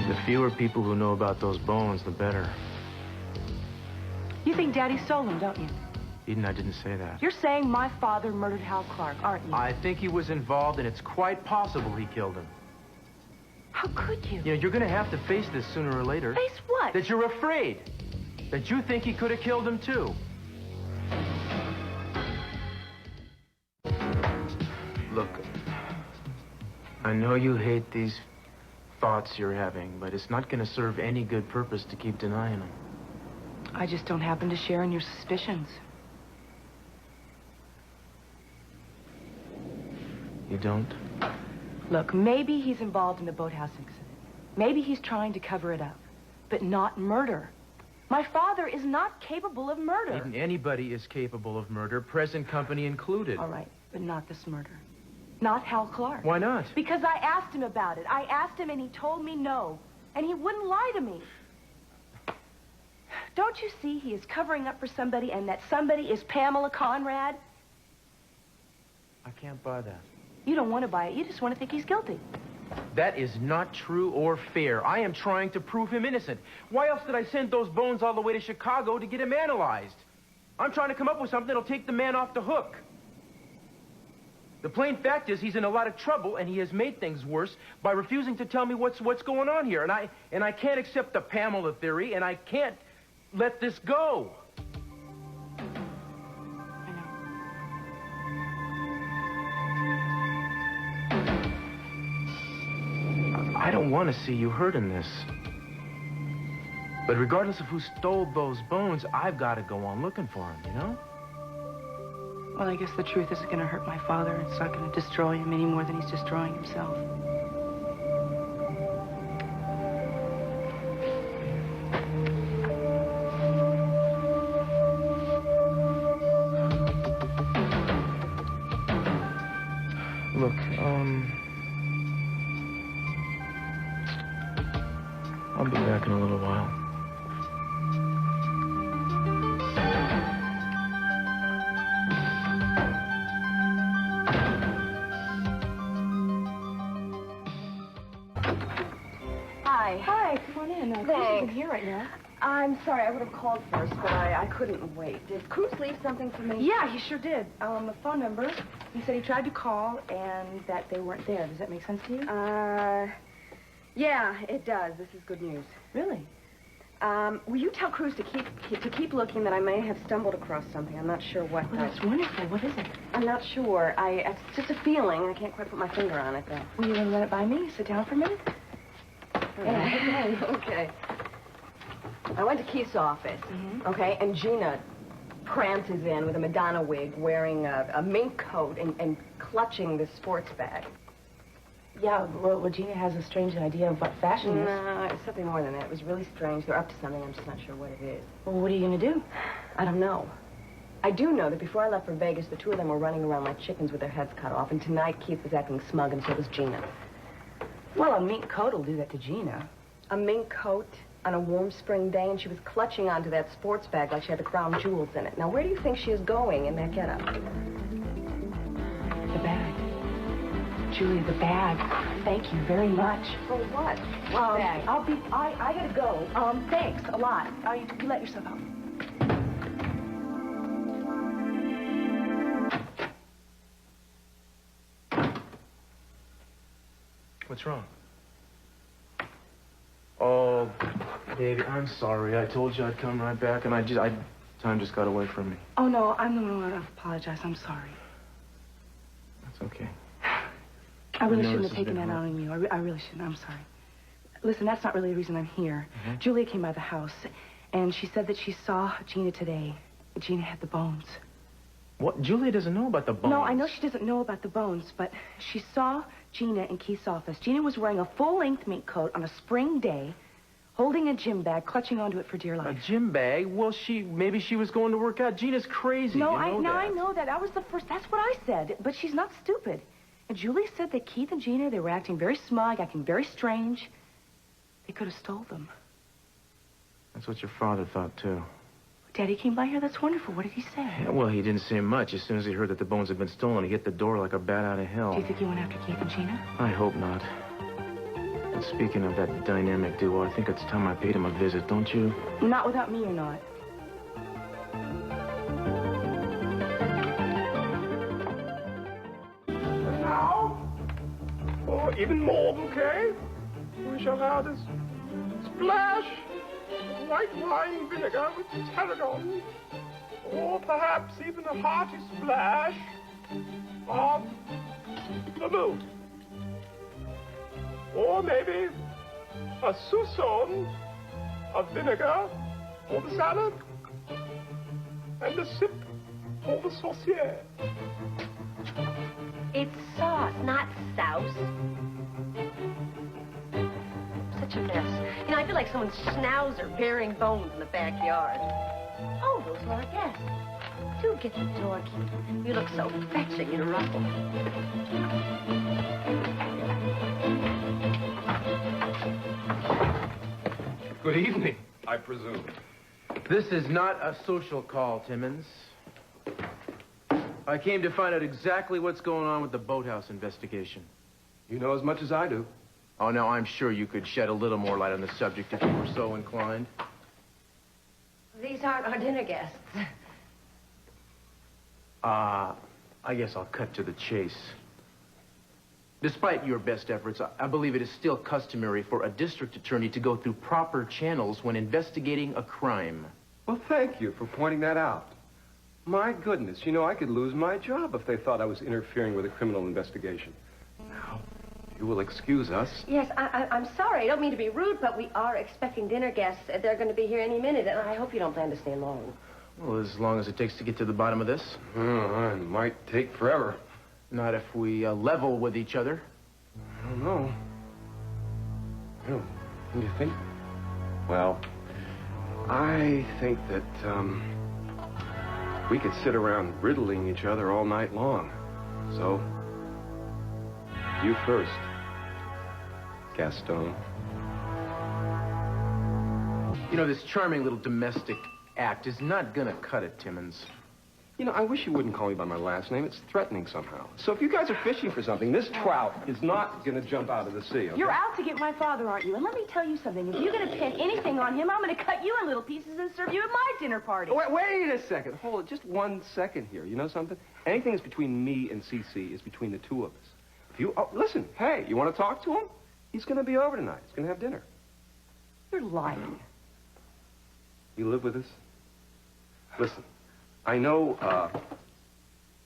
The fewer people who know about those bones, the better. You think Daddy stole them, don't you? Eden, I didn't say that. You're saying my father murdered Hal Clark, aren't you? I think he was involved, and it's quite possible he killed him. How could you? You know, you're gonna have to face this sooner or later. Face what? That you're afraid. That you think he could have killed him, too. Look, I know you hate these thoughts you're having, but it's not gonna serve any good purpose to keep denying them. I just don't happen to share in your suspicions. You don't? Look, maybe he's involved in the boathouse incident. Maybe he's trying to cover it up, but not murder. My father is not capable of murder. Eden, anybody is capable of murder, present company included. All right, but not this murder. Not Hal Clark. Why not? Because I asked him about it. I asked him and he told me no. And he wouldn't lie to me. Don't you see he is covering up for somebody and that somebody is Pamela Conrad? I can't buy that. You don't want to buy it. You just want to think he's guilty. That is not true or fair. I am trying to prove him innocent. Why else did I send those bones all the way to Chicago to get him analyzed? I'm trying to come up with something that'll take the man off the hook. The plain fact is he's in a lot of trouble, and he has made things worse by refusing to tell me what's going on here. And I can't accept the Pamela theory, and I can't let this go. I don't want to see you hurt in this. But regardless of who stole those bones, I've got to go on looking for him, you know? Well, I guess the truth isn't going to hurt my father. It's not going to destroy him any more than he's destroying himself. Look, I'll be back in a little while. Hi, come on in. Cruz isn't here right now. I'm sorry, I would have called first, but I couldn't wait. Did Cruz leave something for me? Yeah, he sure did. The phone number. He said he tried to call and that they weren't there. Does that make sense to you? Yeah, it does. This is good news. Really? Will you tell Cruz to keep looking, that I may have stumbled across something. I'm not sure what. Well, that's wonderful. What is it? I'm not sure. It's just a feeling. I can't quite put my finger on it, though. Will you want to run it by me? Sit down for a minute? Yeah. Okay. I went to Keith's office, okay, and Gina prances in with a Madonna wig, wearing a mink coat and clutching this sports bag. Yeah, well, Gina has a strange idea of what fashion is. No, it's something more than that. It was really strange. They're up to something. I'm just not sure what it is. Well, what are you going to do? I don't know. I do know that before I left for Vegas, the two of them were running around like chickens with their heads cut off, and tonight Keith was acting smug, and so was Gina. Well, a mink coat will do that to Gina. A mink coat on a warm spring day, and she was clutching onto that sports bag like she had the crown jewels in it. Now, where do you think she is going in that getup? The bag. Julia, the bag. Thank you very much. For what? Bag. I gotta go. Thanks a lot. You let yourself out. What's wrong? Oh, Davey, I'm sorry. I told you I'd come right back, and time just got away from me. Oh, no, I'm the one who apologize. I'm sorry. That's okay. I really shouldn't have taken that out on you. I really shouldn't. I'm sorry. Listen, that's not really the reason I'm here. Julia came by the house, and she said that she saw Gina today. Gina had the bones. What? Julia doesn't know about the bones. No, I know she doesn't know about the bones, but she saw Gina in Keith's office. Gina was wearing a full-length mink coat on a spring day, holding a gym bag, clutching onto it for dear life. A gym bag? Well, maybe she was going to work out. Gina's crazy. No, I know that. That was the first. That's what I said. But she's not stupid. And Julie said that Keith and Gina, they were acting very smug, acting very strange. They could have stole them. That's what your father thought, too. Daddy came by here. That's wonderful. What did he say? Yeah, well, he didn't say much. As soon as he heard that the bones had been stolen, he hit the door like a bat out of hell. Do you think he went after Keith and Gina? I hope not. Speaking of that dynamic duo, I think it's time I paid him a visit, don't you? Not without me or not. And now, for even more bouquet, we shall have this splash of white wine vinegar with tarragon, or perhaps even a hearty splash of vermouth. Or maybe a soupçon of vinegar for the salad, and a sip for the saucier. It's sauce, not souse. Such a mess. You know, I feel like someone's schnauzer bearing bones in the backyard. Oh, those are our guests. Do get the door key. You look so fetching in a ruffle. Good evening, I presume. This is not a social call, Timmons. I came to find out exactly what's going on with the boathouse investigation. You know as much as I do. Oh, no, I'm sure you could shed a little more light on the subject if you were so inclined. These aren't our dinner guests. I guess I'll cut to the chase. Despite your best efforts, I believe it is still customary for a district attorney to go through proper channels when investigating a crime. Well, thank you for pointing that out. My goodness, you know, I could lose my job if they thought I was interfering with a criminal investigation. Now, if you will excuse us. Yes, I'm sorry. I don't mean to be rude, but we are expecting dinner guests. They're going to be here any minute, and I hope you don't plan to stay long. Well, as long as it takes to get to the bottom of this. Oh, it might take forever. Not if we level with each other. I don't know. What do you think? Well, I think that, we could sit around riddling each other all night long. So, you first, Gaston. You know, this charming little domestic act is not gonna cut it, Timmons. You know, I wish you wouldn't call me by my last name. It's threatening somehow. So if you guys are fishing for something, this trout is not going to jump out of the sea, okay? You're out to get my father, aren't you? And let me tell you something. If you're going to pin anything on him, I'm going to cut you in little pieces and serve you at my dinner party. Wait a second. Hold it. Just 1 second here. You know something? Anything that's between me and Cece is between the two of us. If you... Oh, listen. Hey, you want to talk to him? He's going to be over tonight. He's going to have dinner. You're lying. You live with us? Listen. I know,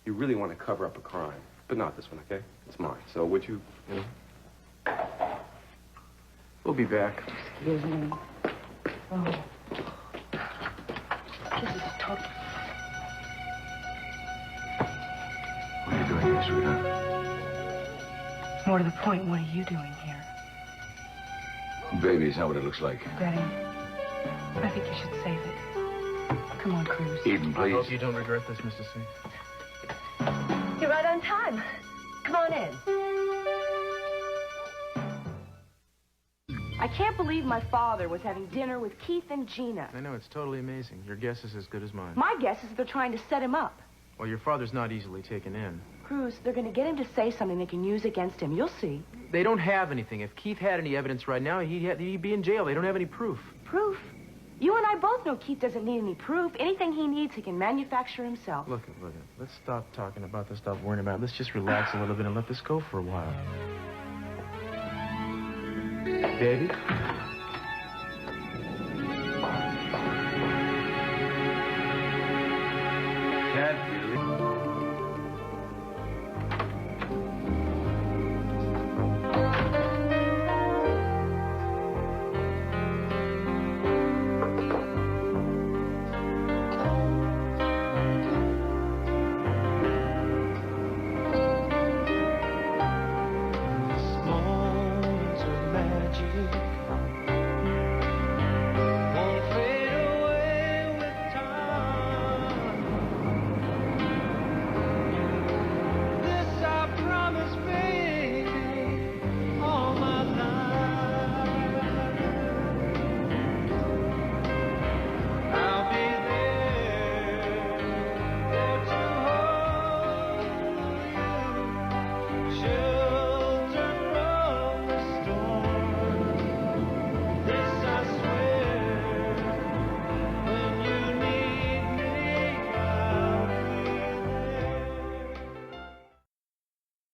you really want to cover up a crime, but not this one, okay? It's mine. So would you know? We'll be back. Excuse me. Oh. This is total... What are you doing here, sweetheart? More to the point, what are you doing here? Baby, is that what it looks like? Daddy, I think you should save it. Come on, Cruz. Eden, I hope please. you don't regret this, Mr. C. You're right on time. Come on in. I can't believe my father was having dinner with Keith and Gina. I know, it's totally amazing. Your guess is as good as mine. My guess is they're trying to set him up. Well, your father's not easily taken in. Cruz, they're going to get him to say something they can use against him. You'll see. They don't have anything. If Keith had any evidence right now, he'd be in jail. They don't have any proof. Proof? You and I both know Keith doesn't need any proof. Anything he needs, he can manufacture himself. Look. Let's stop talking about this, stop worrying about it. Let's just relax a little bit and let this go for a while. Baby? Dad, Moments of magic